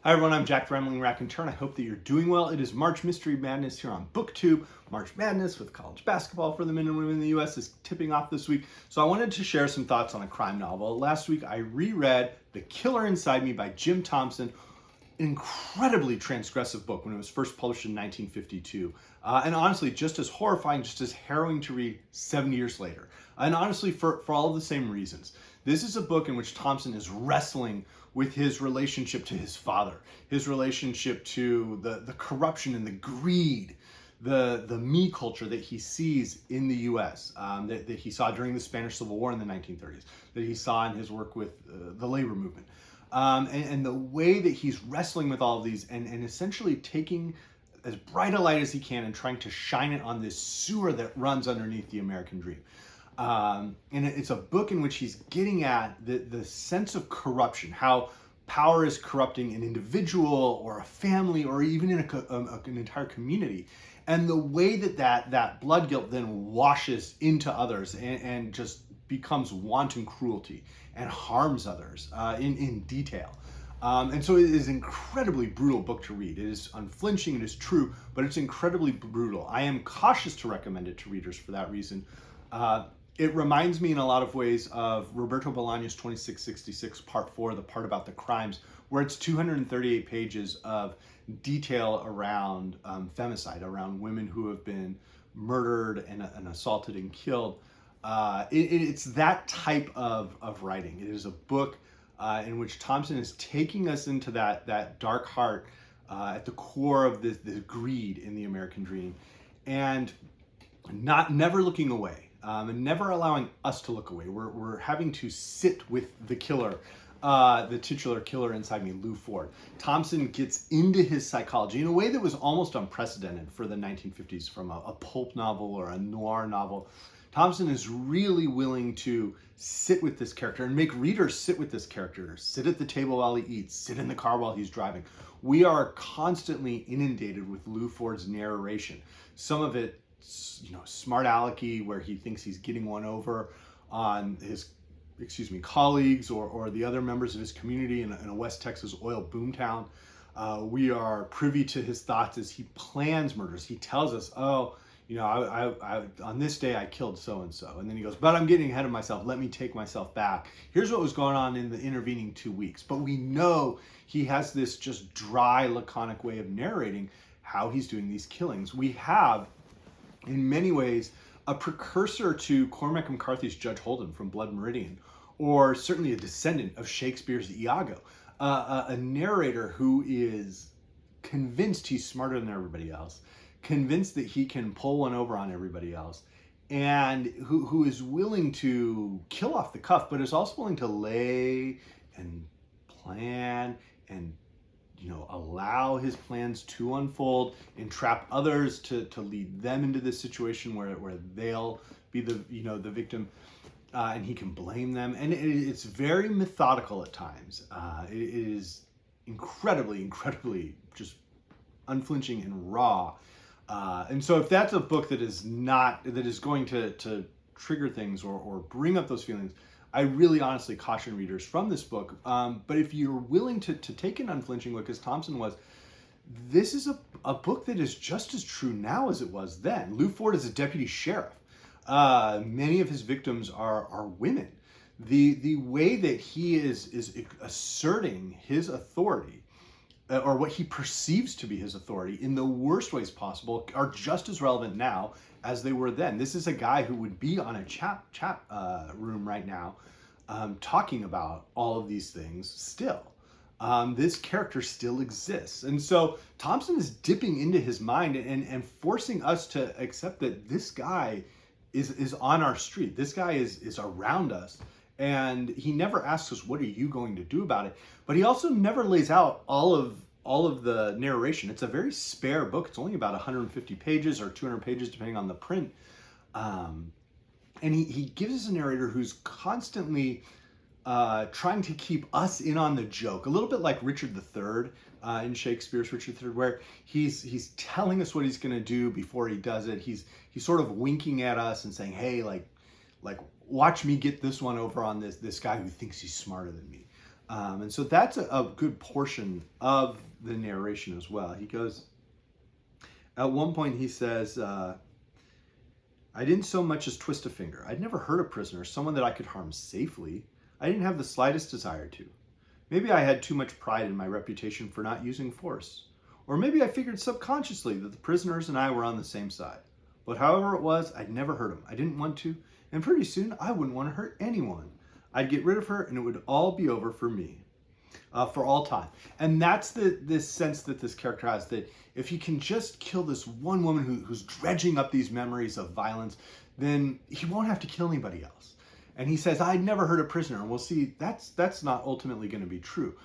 Hi everyone, I'm Jack Remling Raconteur, and I hope that you're doing well. It is March Mystery Madness here on BookTube. March Madness with college basketball for the men and women in the U.S. is tipping off this week, so I wanted to share some thoughts on a crime novel. Last week I reread The Killer Inside Me by Jim Thompson, an incredibly transgressive book when it was first published in 1952. And honestly, just as horrifying, just as harrowing to read 70 years later. And honestly, for all of the same reasons. This is a book in which Thompson is wrestling with his relationship to his father, his relationship to the corruption and the greed, the me culture that he sees in the U.S., that he saw during the Spanish Civil War in the 1930s, that he saw in his work with the labor movement. And the way that he's wrestling with all of these and essentially taking as bright a light as he can and trying to shine it on this sewer that runs underneath the American dream. And it's a book in which he's getting at the sense of corruption, how power is corrupting an individual or a family or even in an entire community, and the way that blood guilt then washes into others and just becomes wanton cruelty and harms others in detail. And so it is an incredibly brutal book to read. It is unflinching, it is true, but it's incredibly brutal. I am cautious to recommend it to readers for that reason. It reminds me in a lot of ways of Roberto Bolaño's 2666 Part 4, the part about the crimes, where it's 238 pages of detail around femicide, around women who have been murdered and assaulted and killed. It's that type of writing. It is a book in which Thompson is taking us into that dark heart at the core of this greed in the American dream, and never looking away. And never allowing us to look away. We're having to sit with the killer, the titular killer inside me, Lou Ford. Thompson gets into his psychology in a way that was almost unprecedented for the 1950s from a pulp novel or a noir novel. Thompson is really willing to sit with this character and make readers sit with this character, sit at the table while he eats, sit in the car while he's driving. We are constantly inundated with Lou Ford's narration. Some of it, smart alecky, where he thinks he's getting one over on his, colleagues or the other members of his community in a West Texas oil boomtown. We are privy to his thoughts as he plans murders. He tells us, I on this day I killed so-and-so. And then he goes, but I'm getting ahead of myself. Let me take myself back. Here's what was going on in the intervening 2 weeks. But we know he has this just dry, laconic way of narrating how he's doing these killings. We have, in many ways, a precursor to Cormac McCarthy's Judge Holden from Blood Meridian, or certainly a descendant of Shakespeare's Iago, a narrator who is convinced he's smarter than everybody else, convinced that he can pull one over on everybody else, and who is willing to kill off the cuff, but is also willing to lay and plan and allow his plans to unfold, entrap others to lead them into this situation where they'll be the victim, and he can blame them. And it's very methodical at times. It is incredibly just unflinching and raw. And so if that's a book that is going to trigger things or bring up those feelings, I really honestly caution readers from this book. But if you're willing to take an unflinching look, as Thompson was, this is a book that is just as true now as it was then. Lou Ford is a deputy sheriff. Many of his victims are women. The way that he is asserting his authority, or what he perceives to be his authority, in the worst ways possible, are just as relevant now as they were then. This is a guy who would be on a chat room right now, talking about all of these things still. This character still exists. And so Thompson is dipping into his mind and forcing us to accept that this guy is on our street. This guy is around us. And he never asks us, what are you going to do about it? But he also never lays out all of the narration. It's a very spare book. It's only about 150 pages or 200 pages, depending on the print. And he gives us a narrator who's constantly trying to keep us in on the joke. A little bit like Richard III in Shakespeare's Richard III, where he's telling us what he's going to do before he does it. He's sort of winking at us and saying, hey, like watch me get this one over on this guy who thinks he's smarter than me. And so that's a good portion of the narration as well. He goes, at one point he says, I didn't so much as twist a finger. I'd never hurt a prisoner, someone that I could harm safely. I didn't have the slightest desire to. Maybe I had too much pride in my reputation for not using force. Or maybe I figured subconsciously that the prisoners and I were on the same side. But however it was, I'd never hurt him. I didn't want to, and pretty soon I wouldn't want to hurt anyone. I'd get rid of her and it would all be over for me. For all time. And that's this sense that this character has, that if he can just kill this one woman who's dredging up these memories of violence, then he won't have to kill anybody else. And he says, I'd never hurt a prisoner. And we'll see that's not ultimately going to be true.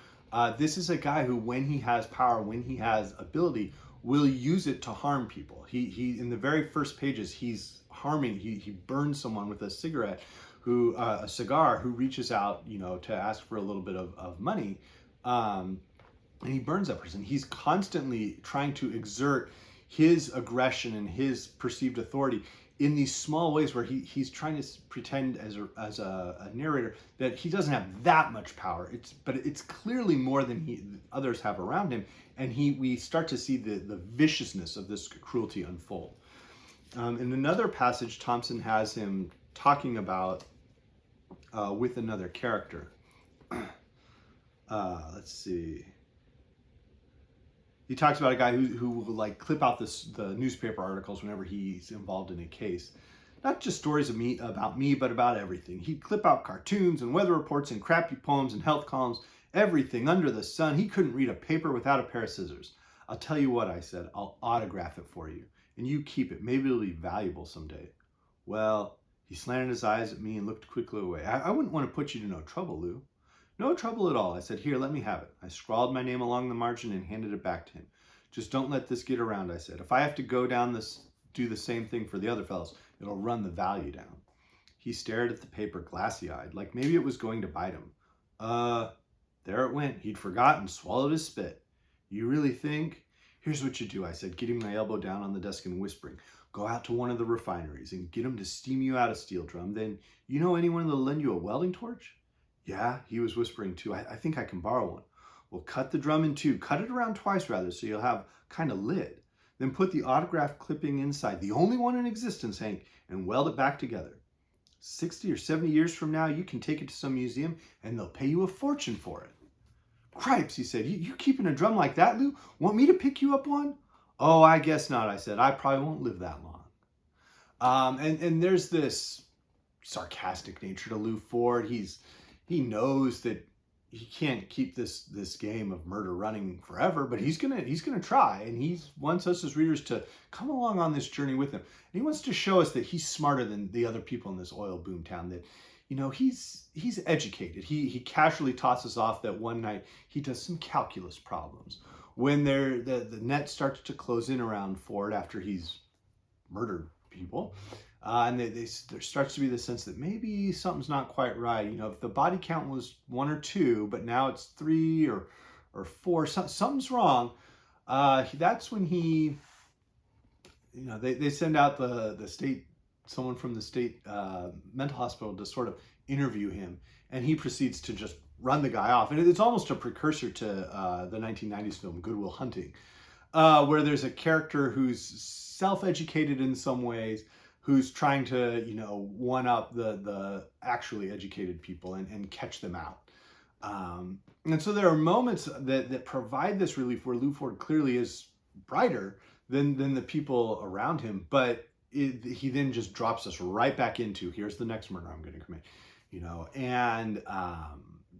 This is a guy who, when he has power, when he has ability, will use it to harm people. He in the very first pages, he's harming, he burns someone with a cigarette, a cigar, who reaches out, to ask for a little bit of money. And he burns that person. He's constantly trying to exert his aggression and his perceived authority in these small ways where he's trying to pretend as a narrator that he doesn't have that much power. But it's clearly more than others have around him, and we start to see the viciousness of this cruelty unfold. In another passage, Thompson has him talking about with another character. Let's see. He talks about a guy who will like clip out the newspaper articles whenever he's involved in a case. Not just stories about me, but about everything. He'd clip out cartoons and weather reports and crappy poems and health columns, everything under the sun. He couldn't read a paper without a pair of scissors. I'll tell you what, I said, I'll autograph it for you, and you keep it. Maybe it'll be valuable someday. Well, he slanted his eyes at me and looked quickly away. I wouldn't want to put you to no trouble, Lou. No trouble at all. I said, here, let me have it. I scrawled my name along the margin and handed it back to him. Just don't let this get around, I said. If I have to go down do the same thing for the other fellows, it'll run the value down. He stared at the paper glassy-eyed, like maybe it was going to bite him. There it went. He'd forgotten, swallowed his spit. You really think? Here's what you do, I said, getting my elbow down on the desk and whispering. Go out to one of the refineries and get him to steam you out a steel drum. Then, you know anyone that'll lend you a welding torch? Yeah, he was whispering too. I think I can borrow one. Well, cut the drum in two. Cut it around twice, rather, so you'll have kind of lid. Then put the autograph clipping inside, the only one in existence, Hank, and weld it back together. 60 or 70 years from now, you can take it to some museum, and they'll pay you a fortune for it. Cripes, he said. You keeping a drum like that, Lou? Want me to pick you up one? Oh, I guess not, I said. I probably won't live that long. And there's this sarcastic nature to Lou Ford. He knows that he can't keep this game of murder running forever, but he's gonna try, and he wants us as readers to come along on this journey with him. And he wants to show us that he's smarter than the other people in this oil boom town. That he's educated. He casually tosses off that one night he does some calculus problems when the net starts to close in around Ford after he's murdered people. And there starts to be the sense that maybe something's not quite right. If the body count was 1 or 2, but now it's 3 or 4, something's wrong. That's when they send out the state, someone from the state mental hospital to sort of interview him, and he proceeds to just run the guy off. And it's almost a precursor to the 1990s film Good Will Hunting, where there's a character who's self-educated in some ways, who's trying to, one up the actually educated people and catch them out. And so there are moments that provide this relief where Lou Ford clearly is brighter than the people around him, but he then just drops us right back into, here's the next murder I'm going to commit, and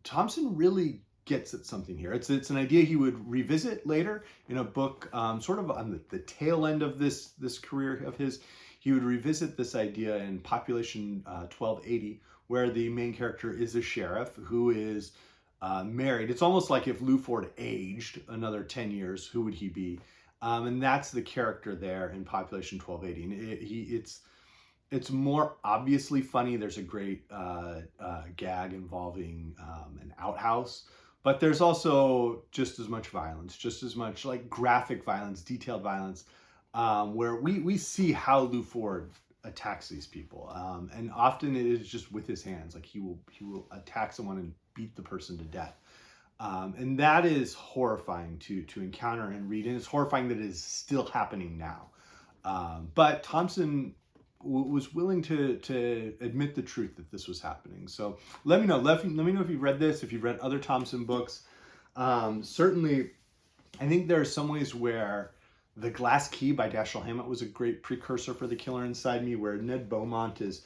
Thompson really gets at something here. It's an idea he would revisit later in a book, sort of on the tail end of this career of his. He would revisit this idea in Population 1280, where the main character is a sheriff who is married. It's almost like if Lou Ford aged another 10 years, who would he be? And that's the character there in Population 1280. And it's more obviously funny. There's a great gag involving an outhouse, but there's also just as much violence, just as much like graphic violence, detailed violence, where we see how Lou Ford attacks these people, and often it is just with his hands. Like he will attack someone and beat the person to death. And that is horrifying to encounter and read, and it's horrifying that it is still happening now. But Thompson was willing to admit the truth that this was happening. So let me know. Let me know if you've read this, if you've read other Thompson books. Certainly, I think there are some ways where The Glass Key by Dashiell Hammett was a great precursor for The Killer Inside Me, where Ned Beaumont is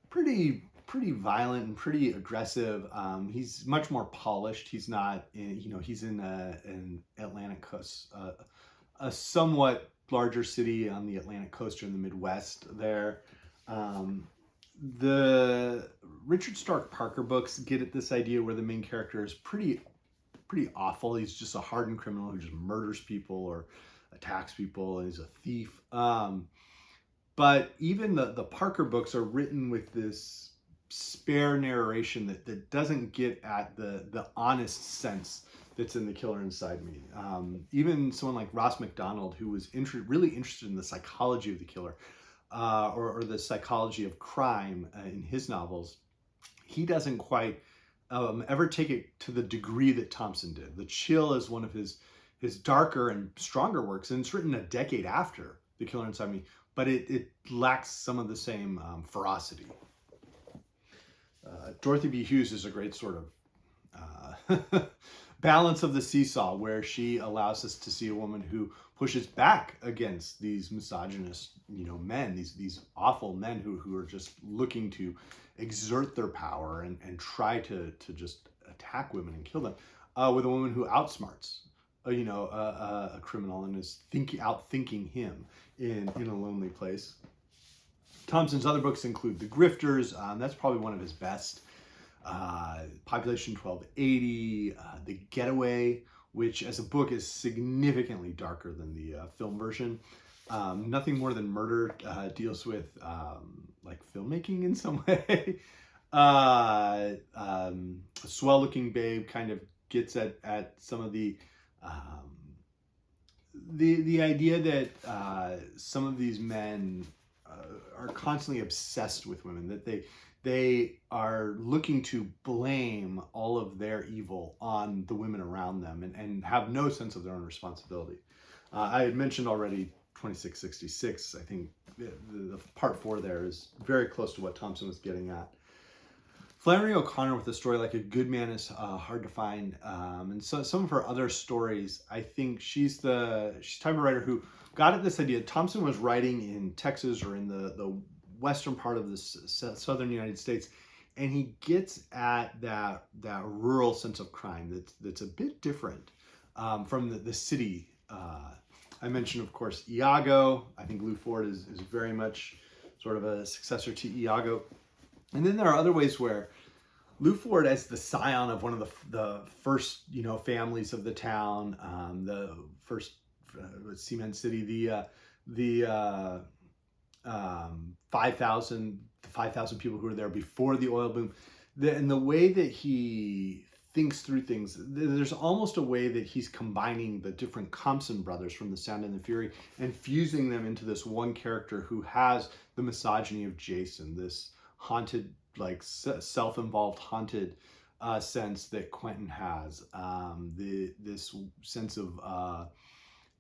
pretty violent and pretty aggressive. He's much more polished. He's not, he's in an Atlantic coast, a somewhat larger city on the Atlantic coast or in the Midwest there. The Richard Stark Parker books get at this idea where the main character is pretty awful. He's just a hardened criminal who just murders people or attacks people, and he's a thief. But even the Parker books are written with this spare narration that doesn't get at the honest sense that's in The Killer Inside Me. Even someone like Ross MacDonald, who was really interested in the psychology of the killer, or the psychology of crime in his novels, he doesn't quite ever take it to the degree that Thompson did. The Chill is one of his darker and stronger works, and it's written a decade after The Killer Inside Me, but it lacks some of the same ferocity. Dorothy B. Hughes is a great sort of balance of the seesaw, where she allows us to see a woman who pushes back against these misogynist, men, these awful men who are just looking to exert their power and try to just attack women and kill them, with a woman who outsmarts a criminal and is outthinking him in a lonely place. Thompson's other books include The Grifters. That's probably one of his best. Population 1280, The Getaway, which as a book is significantly darker than the film version. Nothing More Than Murder deals with like filmmaking in some way. Swell Looking Babe kind of gets at some of the idea that some of these men are constantly obsessed with women, that they are looking to blame all of their evil on the women around them and have no sense of their own responsibility. I had mentioned already 2666. I think the part 4 there is very close to what Thompson was getting at. Flannery O'Connor with a story like A Good Man is hard to find. And so some of her other stories, I think she's the type of writer who got at this idea. Thompson was writing in Texas or in the western part of the southern United States, and he gets at that rural sense of crime that's a bit different from the city. I mentioned, of course, Iago. I think Lou Ford is very much sort of a successor to Iago. And then there are other ways where Lou Ford, as the scion of one of the first families of the town, the first cement city, the 5,000 people who were there before the oil boom, and the way that he thinks through things, there's almost a way that he's combining the different Compson brothers from The Sound and the Fury and fusing them into this one character who has the misogyny of Jason, this haunted, like self-involved haunted sense that Quentin has, this sense of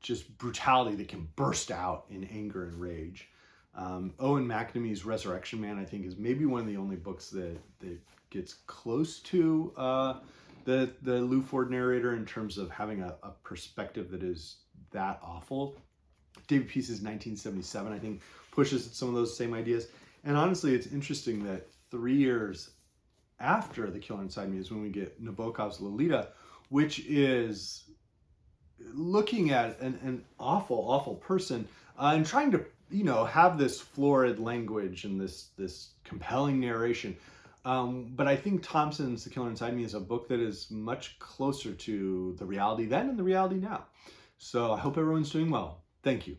just brutality that can burst out in anger and rage. Eoin McNamee's Resurrection Man, I think, is maybe one of the only books that gets close to the Lou Ford narrator in terms of having a perspective that is that awful. David Peace's 1977, I think, pushes at some of those same ideas. And honestly, it's interesting that 3 years after The Killer Inside Me is when we get Nabokov's Lolita, which is looking at an awful person and trying to have this florid language and this compelling narration. But I think Thompson's The Killer Inside Me is a book that is much closer to the reality then and the reality now. So I hope everyone's doing well. Thank you.